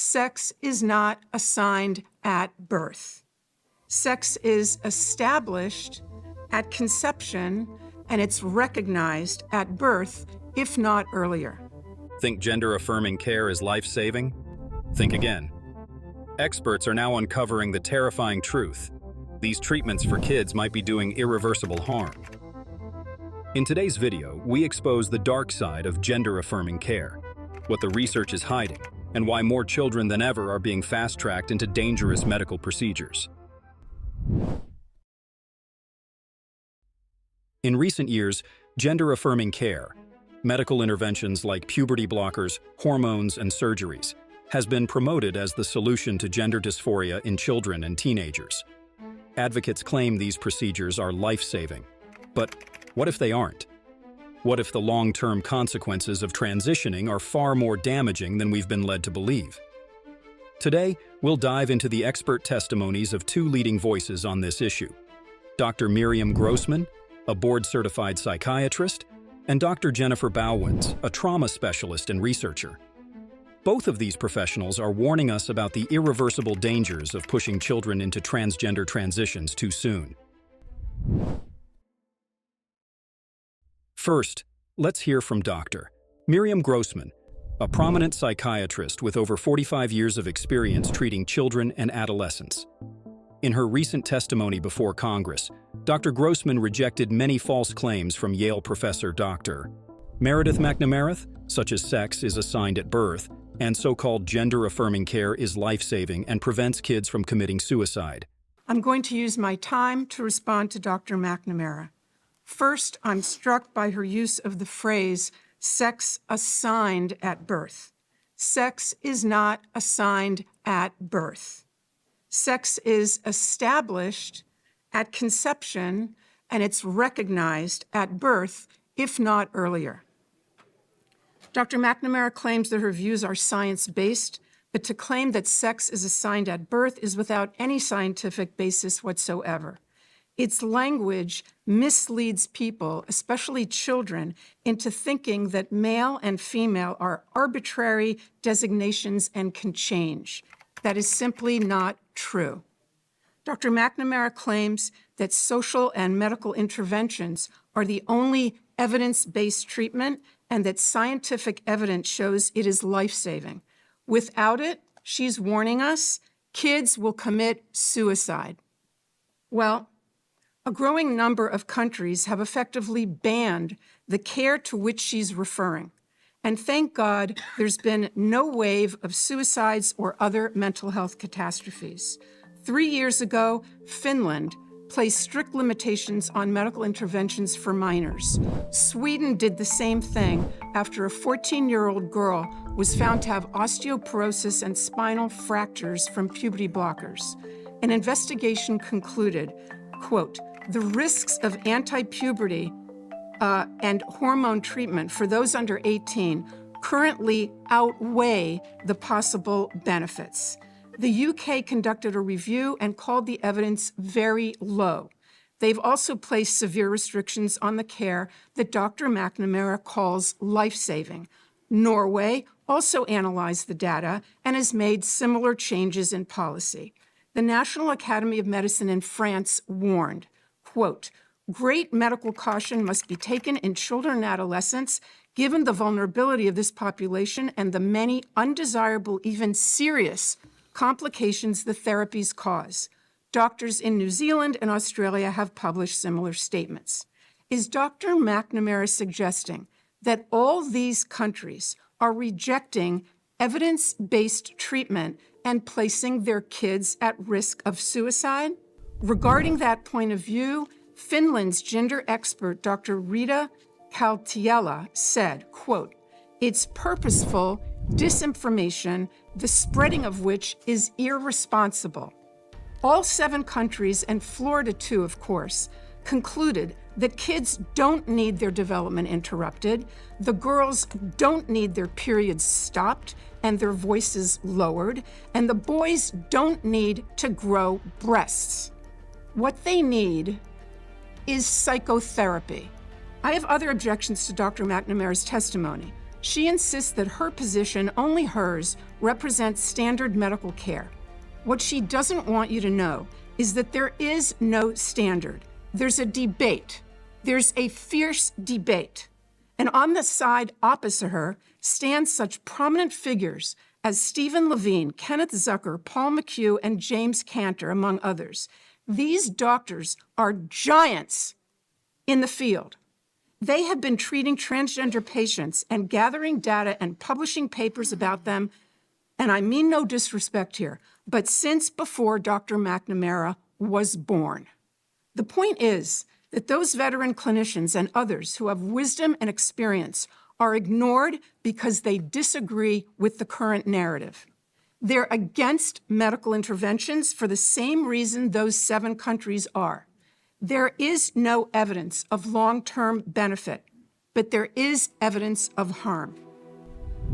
Sex is not assigned at birth. Sex is established at conception, and it's recognized at birth, if not earlier. Think gender-affirming care is life-saving? Think again. Experts are now uncovering the terrifying truth. These treatments for kids might be doing irreversible harm. In today's video, we expose the dark side of gender-affirming care, what the research is hiding, and why more children than ever are being fast-tracked into dangerous medical procedures. In recent years, gender-affirming care, medical interventions like puberty blockers, hormones, and surgeries, has been promoted as the solution to gender dysphoria in children and teenagers. Advocates claim these procedures are life-saving. But what if they aren't? What if the long-term consequences of transitioning are far more damaging than we've been led to believe? Today, we'll dive into the expert testimonies of two leading voices on this issue: Dr. Miriam Grossman, a board-certified psychiatrist, and Dr. Jennifer Bowens, a trauma specialist and researcher. Both of these professionals are warning us about the irreversible dangers of pushing children into transgender transitions too soon. First, let's hear from Dr. Miriam Grossman, a prominent psychiatrist with over 45 years of experience treating children and adolescents. In her recent testimony before Congress, Dr. Grossman rejected many false claims from Yale professor Dr. Meredith McNamara, such as sex is assigned at birth, and so-called gender-affirming care is life-saving and prevents kids from committing suicide. I'm going to use my time to respond to Dr. McNamara. First, I'm struck by her use of the phrase, sex assigned at birth. Sex is not assigned at birth. Sex is established at conception, and it's recognized at birth, if not earlier. Dr. McNamara claims that her views are science-based, but to claim that sex is assigned at birth is without any scientific basis whatsoever. Its language misleads people, especially children, into thinking that male and female are arbitrary designations and can change. That is simply not true. Dr. McNamara claims that social and medical interventions are the only evidence-based treatment and that scientific evidence shows it is life-saving. Without it, she's warning us, kids will commit suicide. Well, a growing number of countries have effectively banned the care to which she's referring. And thank God there's been no wave of suicides or other mental health catastrophes. 3 years ago, Finland placed strict limitations on medical interventions for minors. Sweden did the same thing after a 14-year-old girl was found to have osteoporosis and spinal fractures from puberty blockers. An investigation concluded, quote, the risks of anti-puberty and hormone treatment for those under 18 currently outweigh the possible benefits. The UK conducted a review and called the evidence very low. They've also placed severe restrictions on the care that Dr. McNamara calls life-saving. Norway also analyzed the data and has made similar changes in policy. The National Academy of Medicine in France warned, quote, great medical caution must be taken in children and adolescents, given the vulnerability of this population and the many undesirable, even serious complications the therapies cause. Doctors in New Zealand and Australia have published similar statements. Is Dr. McNamara suggesting that all these countries are rejecting evidence-based treatment and placing their kids at risk of suicide? Regarding that point of view, Finland's gender expert, Dr. Rita Kaltiela, said, quote, it's purposeful disinformation, the spreading of which is irresponsible. All 7 countries, and Florida too, of course, concluded that kids don't need their development interrupted, the girls don't need their periods stopped and their voices lowered, and the boys don't need to grow breasts. What they need is psychotherapy. I have other objections to Dr. McNamara's testimony, She insists that her position, only hers, represents standard medical care. What she doesn't want you to know is that there is no standard. There's a debate. There's a fierce debate. And on the side opposite her stand such prominent figures as Stephen Levine, Kenneth Zucker, Paul McHugh, and James Cantor, among others. These doctors are giants in the field. They have been treating transgender patients and gathering data and publishing papers about them, and I mean no disrespect here, but since before Dr. McNamara was born. The point is that those veteran clinicians and others who have wisdom and experience are ignored because they disagree with the current narrative. They're against medical interventions for the same reason those 7 countries are. There is no evidence of long-term benefit, but there is evidence of harm.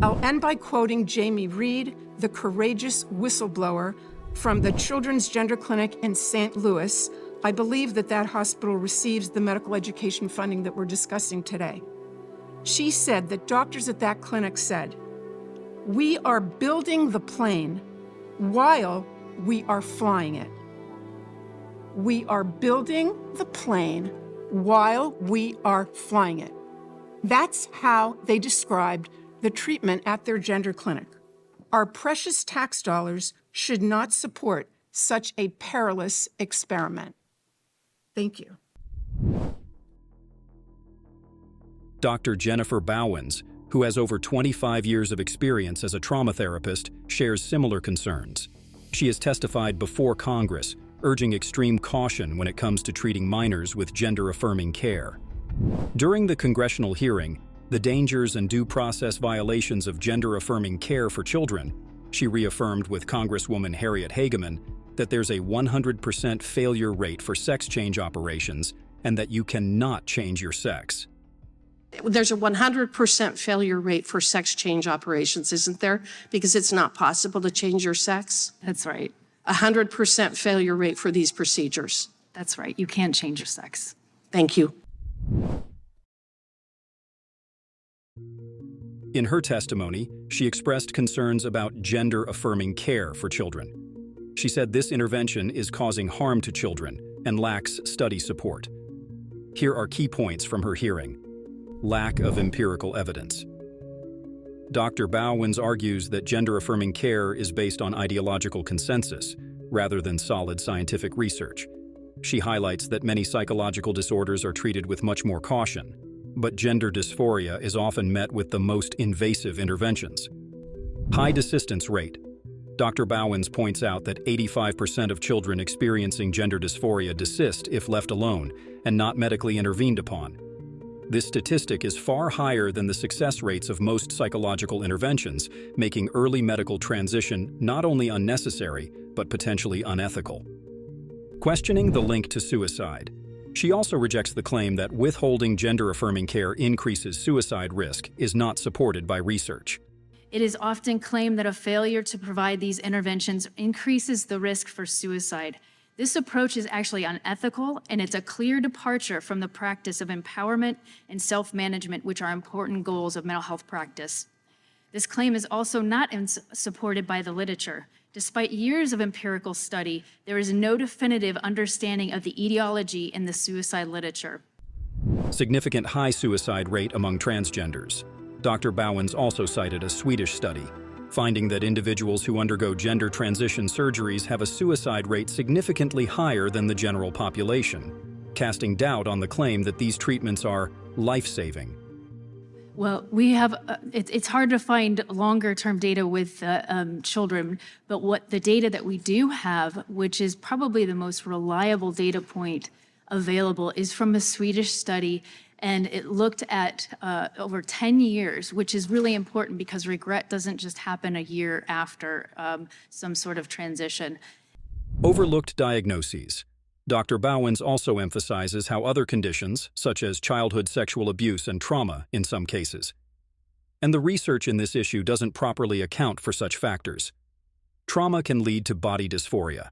I'll end by quoting Jamie Reed, the courageous whistleblower from the Children's Gender Clinic in St. Louis. I believe that hospital receives the medical education funding that we're discussing today. She said that doctors at that clinic said, "We are building the plane while we are flying it." We are building the plane while we are flying it. That's how they described the treatment at their gender clinic. Our precious tax dollars should not support such a perilous experiment. Thank you. Dr. Jennifer Bowens, who has over 25 years of experience as a trauma therapist, shares similar concerns. She has testified before Congress, urging extreme caution when it comes to treating minors with gender-affirming care. During the congressional hearing, the dangers and due process violations of gender-affirming care for children, she reaffirmed with Congresswoman Harriet Hageman that there's a 100% failure rate for sex change operations and that you cannot change your sex. There's a 100% failure rate for sex change operations, isn't there? Because it's not possible to change your sex? That's right. 100% failure rate for these procedures. That's right. You can't change your sex. Thank you. In her testimony, she expressed concerns about gender-affirming care for children. She said this intervention is causing harm to children and lacks study support. Here are key points from her hearing. Lack of empirical evidence. Dr. Bowens argues that gender-affirming care is based on ideological consensus rather than solid scientific research. She highlights that many psychological disorders are treated with much more caution, but gender dysphoria is often met with the most invasive interventions. High desistance rate. Dr. Bowens points out that 85% of children experiencing gender dysphoria desist if left alone and not medically intervened upon. This statistic is far higher than the success rates of most psychological interventions, making early medical transition not only unnecessary, but potentially unethical. Questioning the link to suicide. She also rejects the claim that withholding gender-affirming care increases suicide risk is not supported by research. It is often claimed that a failure to provide these interventions increases the risk for suicide. This approach is actually unethical, and it's a clear departure from the practice of empowerment and self-management, which are important goals of mental health practice. This claim is also not supported by the literature. Despite years of empirical study, there is no definitive understanding of the etiology in the suicide literature. Significant high suicide rate among transgenders. Dr. Bowens also cited a Swedish study, finding that individuals who undergo gender transition surgeries have a suicide rate significantly higher than the general population, casting doubt on the claim that these treatments are life-saving. Well, we have, it's hard to find longer-term data with children, but what the data that we do have, which is probably the most reliable data point available, is from a Swedish study, and it looked at over 10 years, which is really important because regret doesn't just happen a year after some sort of transition. Overlooked diagnoses. Dr. Bowens also emphasizes how other conditions, such as childhood sexual abuse and trauma in some cases, and the research in this issue doesn't properly account for such factors. Trauma can lead to body dysphoria.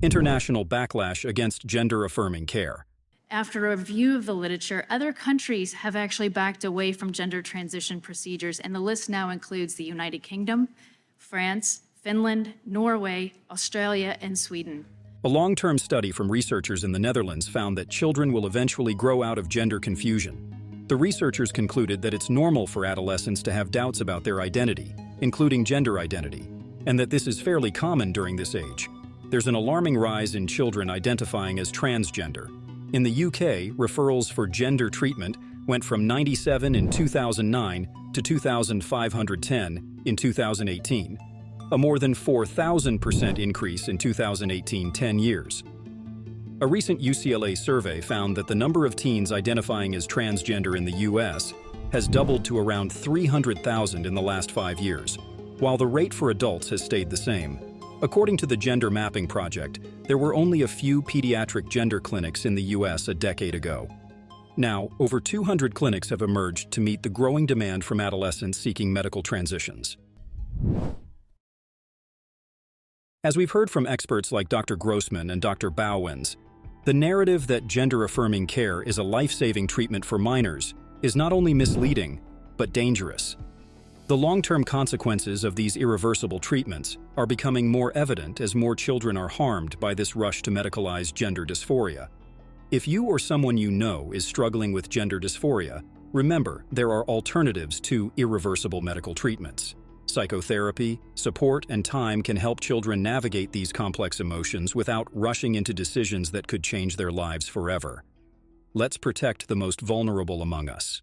International backlash against gender-affirming care. After a review of the literature, other countries have actually backed away from gender transition procedures, and the list now includes the United Kingdom, France, Finland, Norway, Australia, and Sweden. A long-term study from researchers in the Netherlands found that children will eventually grow out of gender confusion. The researchers concluded that it's normal for adolescents to have doubts about their identity, including gender identity, and that this is fairly common during this age. There's an alarming rise in children identifying as transgender. In the UK, referrals for gender treatment went from 97 in 2009 to 2,510 in 2018, a more than 4,000% increase in 2018, 10 years. A recent UCLA survey found that the number of teens identifying as transgender in the US has doubled to around 300,000 in the last 5 years, while the rate for adults has stayed the same. According to the Gender Mapping Project, there were only a few pediatric gender clinics in the US a decade ago. Now, over 200 clinics have emerged to meet the growing demand from adolescents seeking medical transitions. As we've heard from experts like Dr. Grossman and Dr. Bowens, the narrative that gender-affirming care is a life-saving treatment for minors is not only misleading, but dangerous. The long-term consequences of these irreversible treatments are becoming more evident as more children are harmed by this rush to medicalize gender dysphoria. If you or someone you know is struggling with gender dysphoria, remember there are alternatives to irreversible medical treatments. Psychotherapy, support, and time can help children navigate these complex emotions without rushing into decisions that could change their lives forever. Let's protect the most vulnerable among us.